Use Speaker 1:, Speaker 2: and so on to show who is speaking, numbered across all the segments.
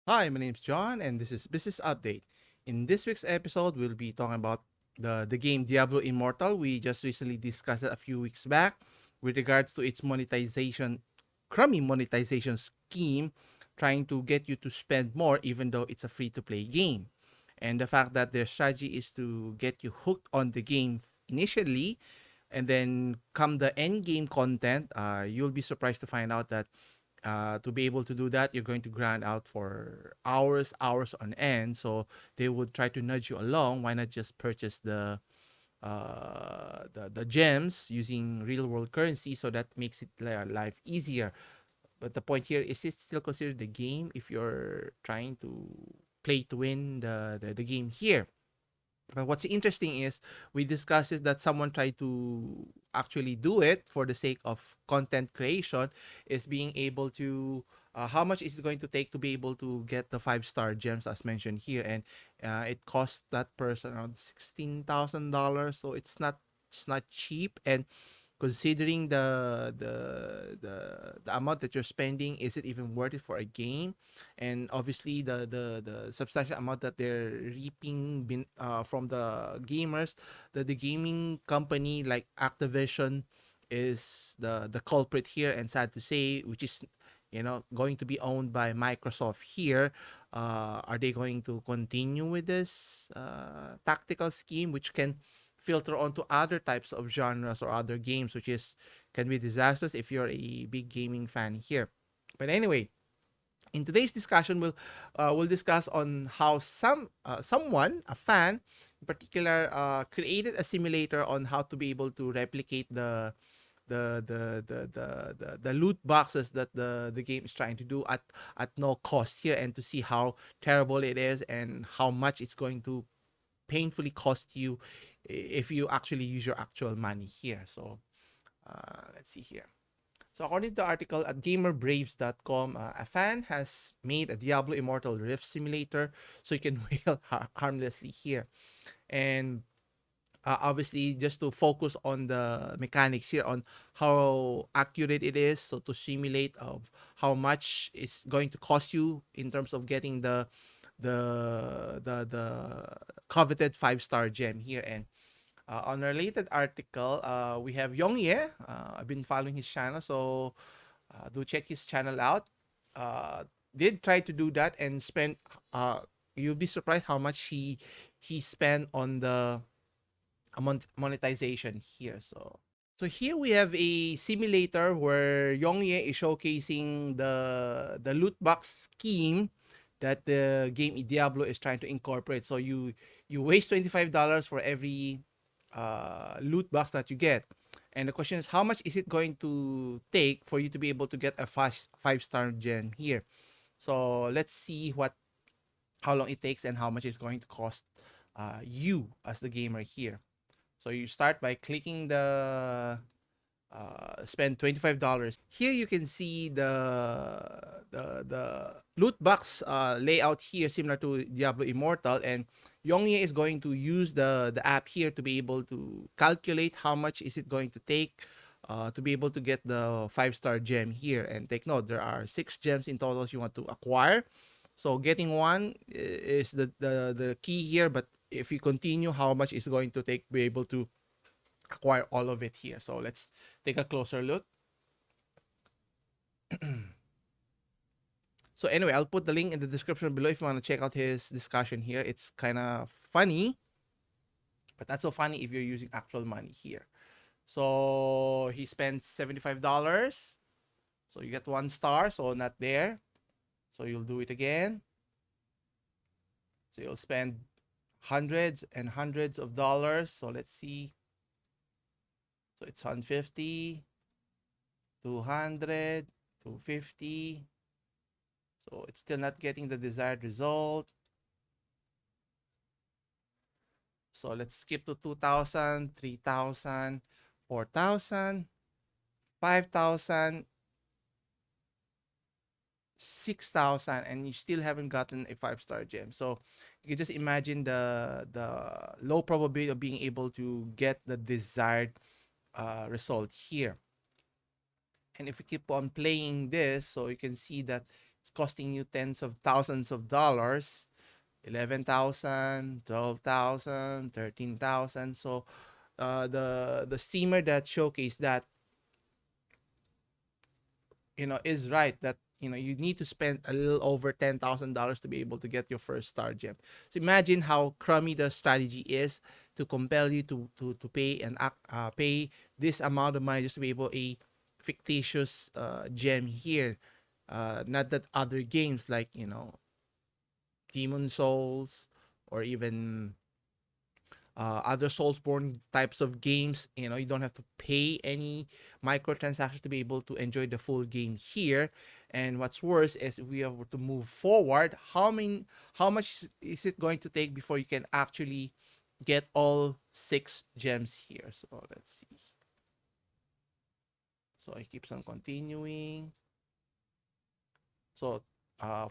Speaker 1: Hi, my name is John, and this is Business Update. In this week's episode, we'll be talking about the game Diablo Immortal. We just recently discussed it a few weeks back with regards to its monetization, crummy monetization scheme, trying to get you to spend more even though it's a free-to-play game. And the fact that their strategy is to get you hooked on the game initially, and then come the end game content, you'll be surprised to find out that to be able to do that, you're going to grind out for hours on end. So they would try to nudge you along. Why not just purchase the gems using real world currency, so that makes it life easier. But the point here is, it still considered the game if you're trying to play to win the game here. But what's interesting is, we discussed it that someone tried to actually do it for the sake of content creation, is being able to how much is it going to take to be able to get the 5-star gems as mentioned here, and it cost that person around $16,000. So it's not cheap, and considering the amount that you're spending, is it even worth it for a game? And obviously the substantial amount that they're reaping from the gamers, the gaming company like Activision is the culprit here, and sad to say, which is going to be owned by Microsoft here. Are they going to continue with this tactical scheme, which can filter onto other types of genres or other games, which is can be disastrous if you're a big gaming fan here? But anyway, in today's discussion, we'll discuss on how someone, a fan in particular, created a simulator on how to be able to replicate the loot boxes that the game is trying to do at no cost here, and to see how terrible it is and how much it's going to painfully cost you if you actually use your actual money here. So let's see here. So according to the article at gamerbraves.com, a fan has made a Diablo Immortal Rift simulator so you can wail harmlessly here. And obviously, just to focus on the mechanics here, on how accurate it is, so to simulate of how much is going to cost you in terms of getting the coveted 5-star gem here. And on a related article, we have Yongye. I've been following his channel, so do check his channel out. Uh, did try to do that and spend. You'll be surprised how much he spent on the monetization here. So here we have a simulator where Yongye is showcasing the loot box scheme that the game Diablo is trying to incorporate. So you waste $25 for every loot box that you get. And the question is, how much is it going to take for you to be able to get a fast 5-star gem here? So let's see how long it takes and how much it's going to cost you as the gamer here. So you start by clicking the spend $25. Here you can see the loot box layout here, similar to Diablo Immortal, and Yongye is going to use the app here to be able to calculate how much is it going to take to be able to get the 5-star gem here. And take note, there are 6 gems in total you want to acquire. So getting one is the key here, but if you continue, how much is going to take to be able to acquire all of it here. So let's take a closer look. So anyway, I'll put the link in the description below if you want to check out his discussion here. It's kind of funny, but not so funny if you're using actual money here. So he spends $75. So you get 1 star, so not there. So you'll do it again. So you'll spend hundreds and hundreds of dollars. So let's see. So it's 150, 200, 250. So it's still not getting the desired result. So let's skip to 2,000, 3,000, 4,000, 5,000, 6,000, and you still haven't gotten a 5-star gem. So you can just imagine the low probability of being able to get the desired result here. And if we keep on playing this, so you can see that it's costing you tens of thousands of dollars. 11,000, 12,000, 13,000. So the streamer that showcased that, is right, that you need to spend a little over $10,000 to be able to get your first star gem. So imagine how crummy the strategy is to compel you to pay and pay this amount of money just to be able a fictitious gem here. Not that other games like Demon Souls or even other Soulsborne types of games, you don't have to pay any microtransactions to be able to enjoy the full game here. And what's worse is if we have to move forward, how much is it going to take before you can actually get all 6 gems here? So let's see. So it keeps on continuing. So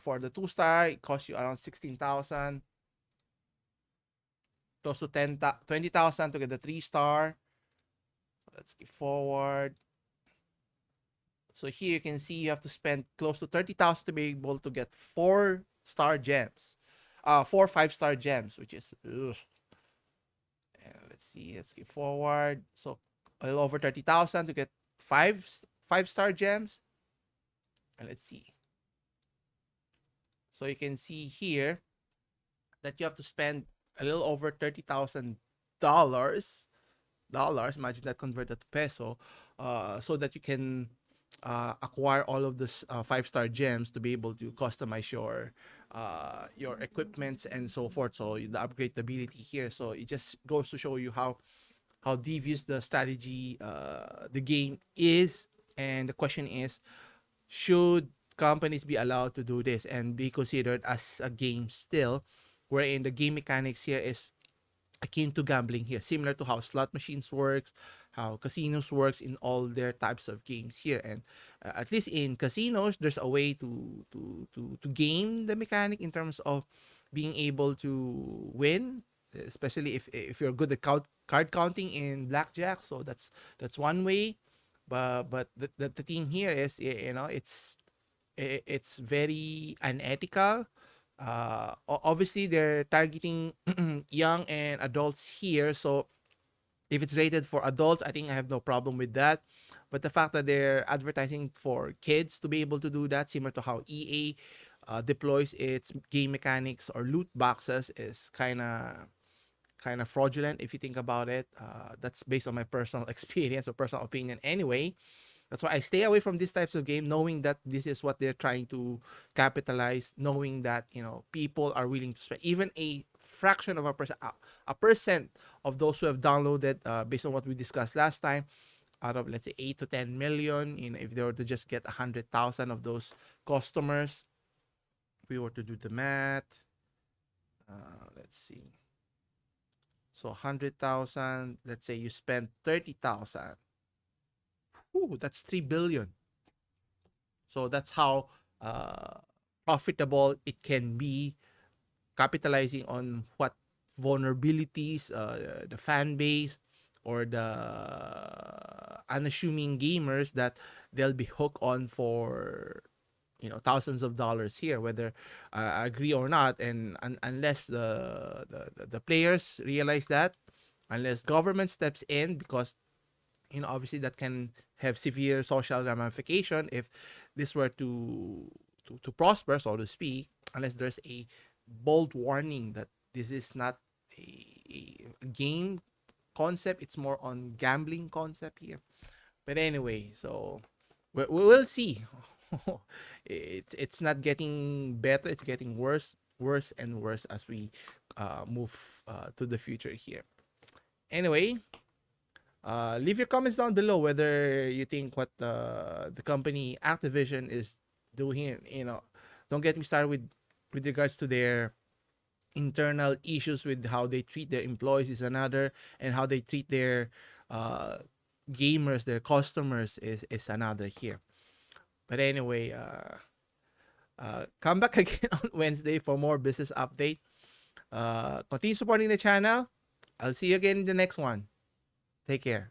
Speaker 1: for the 2-star, it costs you around 16,000, close to 20,000 to get the 3-star. Let's keep forward. So here you can see you have to spend close to 30,000 to be able to get 4-star gems. 4 5-star gems, which is ugh. And let's see, let's keep forward. So a little over 30,000 to get 5-star gems. And let's see. So you can see here that you have to spend a little over $30,000. Imagine that converted to peso, so that you can acquire all of this 5-star gems to be able to customize your equipments and so forth. So the upgradability here. So it just goes to show you how devious the strategy, the game is. And the question is, should companies be allowed to do this and be considered as a game still, wherein the game mechanics here is akin to gambling here, similar to how slot machines works, how casinos works in all their types of games here. And at least in casinos, there's a way to game the mechanic in terms of being able to win, especially if you're good at card counting in blackjack. So that's one way. But the thing here is, it's very unethical. Obviously they're targeting young and adults here, so if it's rated for adults, I think I have no problem with that. But the fact that they're advertising for kids to be able to do that, similar to how EA deploys its game mechanics or loot boxes, is kind of fraudulent if you think about it. That's based on my personal experience or personal opinion anyway. That's why I stay away from these types of game, knowing that this is what they're trying to capitalize, knowing that people are willing to spend even a fraction of a percent of those who have downloaded, based on what we discussed last time, out of let's say 8 to 10 million. If they were to just get 100,000 of those customers, if we were to do the math, let's see. So 100,000, let's say you spend 30,000. Ooh, that's 3 billion. So that's how profitable it can be, capitalizing on what vulnerabilities the fan base or the unassuming gamers that they'll be hooked on for thousands of dollars here, whether I agree or not. And unless the players realize that, unless government steps in, because obviously that can have severe social ramification if this were to prosper, so to speak, unless there's a bold warning that this is not a game concept, it's more on gambling concept here. But anyway, so we'll see. It's not getting better, it's getting worse and worse as we move to the future here. Anyway, leave your comments down below whether you think what the company Activision is doing. Don't get me started with regards to their internal issues with how they treat their employees is another, and how they treat their gamers, their customers is another here. But anyway, come back again on Wednesday for more business update. Continue supporting the channel. I'll see you again in the next one. Take care.